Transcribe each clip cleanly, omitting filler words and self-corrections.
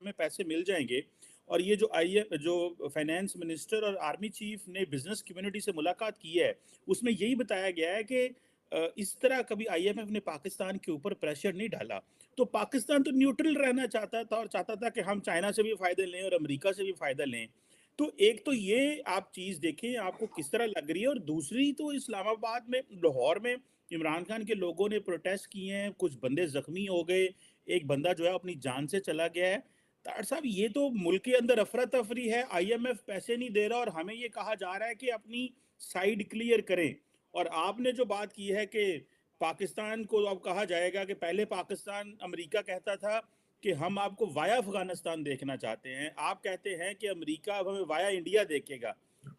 ہمیں پیسے مل جائیں گے. اور یہ جو فائنانس منسٹر اور آرمی چیف نے بزنس کمیونٹی سے ملاقات کی ہے, اس میں یہی بتایا گیا ہے کہ اس طرح کبھی آئی ایم ایف نے پاکستان کے اوپر پریشر نہیں ڈالا. تو پاکستان تو نیوٹرل رہنا چاہتا تھا اور چاہتا تھا کہ ہم چائنا سے بھی فائدے لیں اور امریکہ سے بھی فائدہ لیں. تو ایک تو یہ آپ چیز دیکھیں آپ کو کس طرح لگ رہی ہے, اور دوسری تو اسلام آباد میں, لاہور میں عمران خان کے لوگوں نے پروٹیسٹ کیے ہیں, کچھ بندے زخمی ہو گئے, ایک بندہ جو ہے اپنی جان سے چلا گیا ہے. طاہر صاحب یہ تو ملک کے اندر افراتفری ہے, آئی ایم ایف پیسے نہیں دے رہا اور ہمیں یہ کہا جا رہا ہے کہ اپنی سائیڈ کلیئر کریں. اور آپ نے جو بات کی ہے کہ پاکستان کو اب کہا جائے گا کہ پہلے پاکستان امریکہ کہتا تھا کہ ہم آپ کو وایا افغانستان دیکھنا چاہتے ہیں, آپ کہتے ہیں کہ امریکہ اب ہمیں وایا انڈیا دیکھے گا.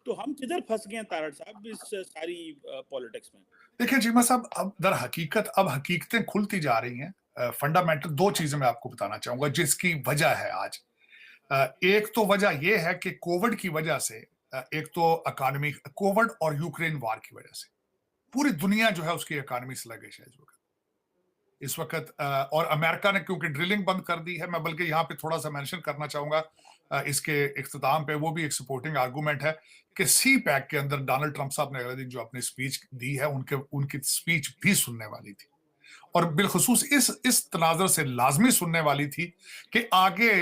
تو ہم کدھر پھنس گئے ہیں طاہر صاحب اس ساری پالیٹکس میں؟ دیکھیں جیما صاحب, اب در حقیقت اب حقیقتیں کھلتی جا رہی ہیں. فنڈامنٹل دو چیزیں میں آپ کو بتانا چاہوں گا جس کی وجہ ہے آج. ایک تو وجہ یہ ہے کہ کووڈ کی وجہ سے, ایک تو اکانومی, کووڈ اور یوکرین وار کی وجہ سے پوری دنیا جو ہے اس کی اکانومی سلگش ہے اس وقت. اور امریکہ نے کیونکہ ڈرلنگ بند کر دی ہے, میں بلکہ یہاں پہ تھوڑا سا مینشن کرنا چاہوں گا اس کے اختتام پہ, وہ بھی ایک سپورٹنگ آرگومنٹ ہے کہ سی پیک کے اندر ڈونلڈ ٹرمپ صاحب نے اگلے دن جو اپنی سپیچ دی ہے ان کی سپیچ بھی سننے والی تھی, اور بالخصوص اس تناظر سے لازمی سننے والی تھی کہ آگے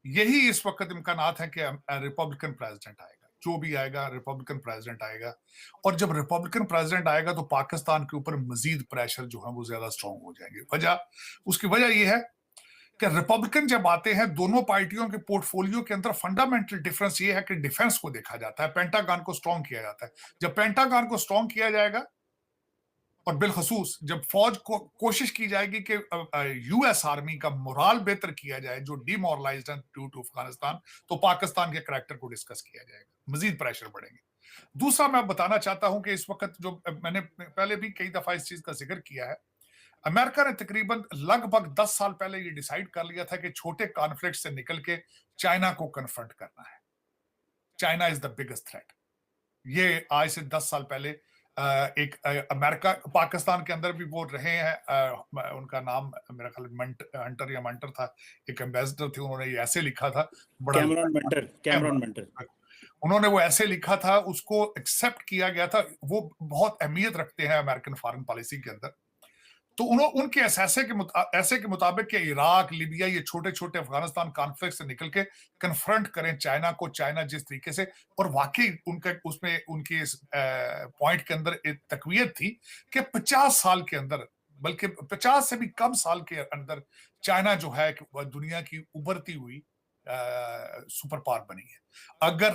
یہی اس وقت امکانات ہیں کہ ریپبلکن پریزیڈنٹ آئے گا, جو بھی آئے گا ریپبلکن پریزیڈنٹ آئے گا. اور جب ریپبلکن پریزیڈنٹ آئے گا تو پاکستان کے اوپر مزید پریشر جو ہے وہ زیادہ سٹرونگ ہو جائیں گے. اس کی وجہ یہ ہے کہ ریپبلکن جب آتے ہیں, دونوں پارٹیوں کے پورٹ فولیو کے اندر فنڈامنٹل ڈفرنس یہ ہے کہ ڈیفنس کو دیکھا جاتا ہے, پینٹاگان کو سٹرونگ کیا جاتا ہے. جب پینٹاگان کو سٹرونگ کیا جائے گا اور بالخصوص جب فوج کو کوشش کی جائے گی کہ یو ایس آرمی کا مورال بہتر کیا جائے جو ڈی مورلائزڈ ہے ڈیو ٹو افغانستان, تو پاکستان کے کریکٹر کو ڈسکس کیا جائے گا, مزید پریشر بڑھیں گے. دوسرا میں بتانا چاہتا ہوں کہ اس وقت جو میں نے پہلے بھی کئی دفعہ اس چیز کا ذکر کیا ہے, امریکہ نے تقریباً لگ بھگ 10 سال پہلے یہ ڈیسائیڈ کر لیا تھا کہ چھوٹے کانفلکٹ سے نکل کے چائنا کو کنفرنٹ کرنا ہے. China is the biggest threat. یہ آج سے 10 سال پہلے ایک امریکہ, پاکستان کے اندر بھی وہ رہے ہیں, ان کا نام میرا خیال ہنٹر یا منٹر تھا, ایک ایمبیسڈر تھے, انہوں نے یہ ایسے لکھا تھا, بڑا کیمرون منٹر انہوں نے وہ ایسے لکھا تھا, اس کو ایکسپٹ کیا گیا تھا. وہ بہت اہمیت رکھتے ہیں امریکن فارن پالیسی کے اندر. تو ان کے ایسے کے مطابق کہ عراق, لیبیا, یہ چھوٹے چھوٹے افغانستان کانفلکٹ سے نکل کے کنفرنٹ کریں چائنا کو, چائنا جس طریقے سے, اور واقعی اس میں ان کے پوائنٹ کے اندر ایک تقویت تھی کہ 50 سال کے اندر, بلکہ 50 سے بھی کم سال کے اندر چائنا جو ہے دنیا کی ابھرتی ہوئی سپر پاور بنی ہے. اگر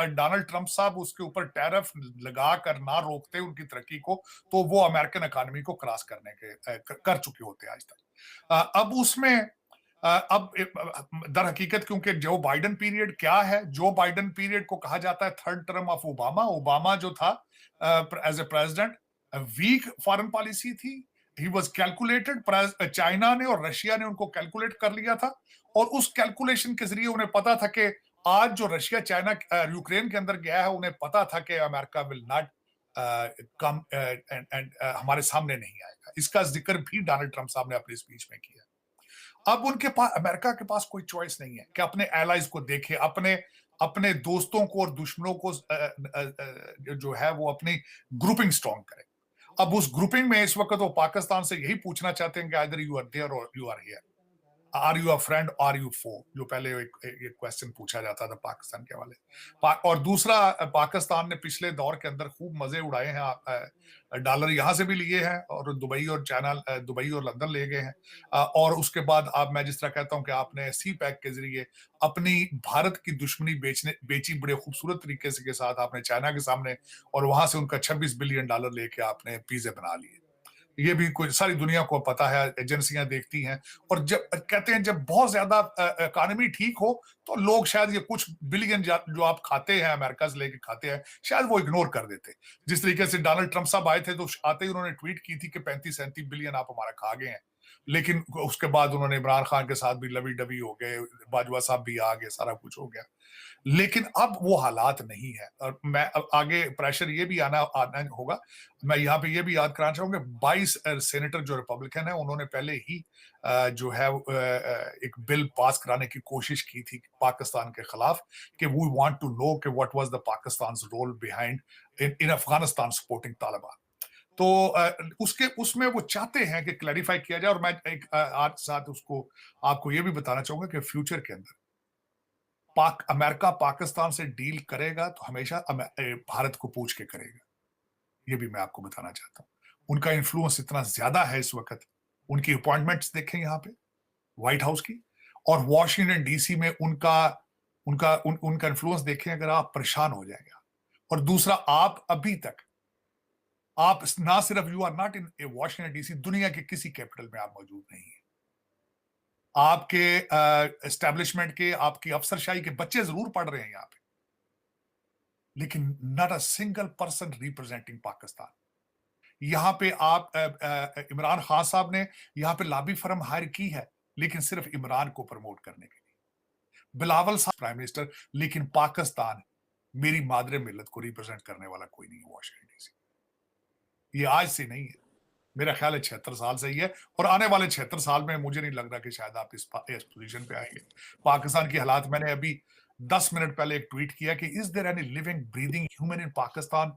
ڈونلڈ ٹرمپ صاحب اس کے اوپر ٹیرف لگا کر نہ روکتے ان کی ترقی کو, تو وہ امریکن اکانومی کو کراس کر چکے ہوتے آج تک. اب اس میں اب در حقیقت کیونکہ جو بائیڈن پیریڈ کیا ہے, جو بائیڈن پیریڈ کو کہا جاتا ہے تھرڈ ٹرم آف اوباما جو تھا as a president, weak foreign policy تھی. He was calculated. چائنا نے اور رشیا نے ان کو کیلکولیٹ کر لیا تھا, اور اس کیلکولیشن کے ذریعے انہیں پتا تھا کہ آج جو رشیا چائنا یوکرین کے اندر گیا ہے, انہیں پتا تھا کہ امریکہ ول ناٹ کم ہمارے سامنے نہیں آئے گا. اس کا ذکر بھی ڈونلڈ ٹرمپ صاحب نے اپنی اسپیچ میں کیا. اب ان کے پاس, امریکہ کے پاس کوئی چوائس نہیں ہے کہ اپنے ایلائز کو دیکھے, اپنے دوستوں کو اور دشمنوں کو جو ہے وہ اپنی گروپنگ سٹرونگ کرے. اب اس گروپنگ میں اس وقت وہ پاکستان سے یہی پوچھنا چاہتے ہیں کہ either you are there or you are here. Are you a friend or are you foe? جو پہلے ایک کویسچن پوچھا جاتا تھا پاکستان کے حوالے. اور دوسرا, پاکستان نے پچھلے دور کے اندر خوب مزے اڑائے ہیں, ڈالر یہاں سے بھی لیے ہیں, اور دبئی اور لندن لے گئے ہیں. اور اس کے بعد میں جس طرح کہتا ہوں کہ آپ نے سی پیک کے ذریعے اپنی بھارت کی دشمنی بیچی بڑے خوبصورت طریقے سے کے ساتھ آپ نے چائنا کے سامنے, اور وہاں سے ان کا $26 بلین لے کے آپ نے پیزے بنا لیے. یہ بھی کوئی ساری دنیا کو پتا ہے, ایجنسیاں دیکھتی ہیں. اور جب کہتے ہیں جب بہت زیادہ اکانومی ٹھیک ہو تو لوگ شاید یہ کچھ بلین جو آپ کھاتے ہیں امریکہ سے لے کے کھاتے ہیں, شاید وہ اگنور کر دیتے. جس طریقے سے ڈونلڈ ٹرمپ صاحب آئے تھے تو آتے ہی انہوں نے ٹویٹ کی تھی کہ 35-37 بلین آپ ہمارا کھا گئے ہیں. لیکن اس کے بعد انہوں نے عمران خان کے ساتھ بھی لوی ڈبی ہو گئے, باجوہ صاحب بھی آ گئے, سارا کچھ ہو گیا. لیکن اب وہ حالات نہیں ہے, اور میں آگے پریشر یہ بھی آنا ہوگا. میں یہاں پہ یہ بھی یاد کرانا چاہوں گا 22 سینیٹر جو ریپبلکن ہیں انہوں نے پہلے ہی جو ہے ایک بل پاس کرانے کی کوشش کی تھی پاکستان کے خلاف کہ we want to know کہ what was the Pakistan's role behind in Afghanistan supporting Taliban. تو اس میں وہ چاہتے ہیں کہ کلیریفائی کیا جائے. اور میں ایک آج ساتھ اس کو آپ کو یہ بھی بتانا چاہوں گا کہ فیوچر کے اندر امریکہ پاکستان سے ڈیل کرے گا تو ہمیشہ بھارت کو پوچھ کے کرے گا. یہ بھی میں آپ کو بتانا چاہتا ہوں. ان کا انفلوئنس اتنا زیادہ ہے اس وقت. ان کی اپوائنٹمنٹس دیکھیں یہاں پہ وائٹ ہاؤس کی, اور واشنگٹن ڈی سی میں ان کا انفلوئنس دیکھیں, اگر آپ پریشان ہو جائیں گے. اور دوسرا, آپ ابھی تک آپ نہ صرف you are not in Washington D C, دنیا کے کسی کیپٹل میں آپ موجود نہیں ہیں. آپ کے اسٹیبلشمنٹ کے, آپ کی افسر شاہی کے بچے ضرور پڑھ رہے ہیں یہاں پہ, لیکن not a single person representing Pakistan. یہاں پہ آپ عمران خان صاحب نے یہاں پہ لابی فرم ہائر کی ہے, لیکن صرف عمران کو پروموٹ کرنے کے لیے. بلاول صاحب پرائم منسٹر, لیکن پاکستان میری مادر ملت کو ریپرزینٹ کرنے والا کوئی نہیں ہے واشنگٹن ڈی سی. یہ آج سے نہیں ہے, میرا خیال ہے 76 سال سے ہی ہے, اور آنے والے 76 سال میں مجھے نہیں لگ رہا کہ شاید آپ اس پوزیشن پہ آئیں گے. پاکستان کی حالات, میں نے ابھی 10 منٹ پہلے ایک ٹویٹ کیا کہ is there any living breathing human in Pakistan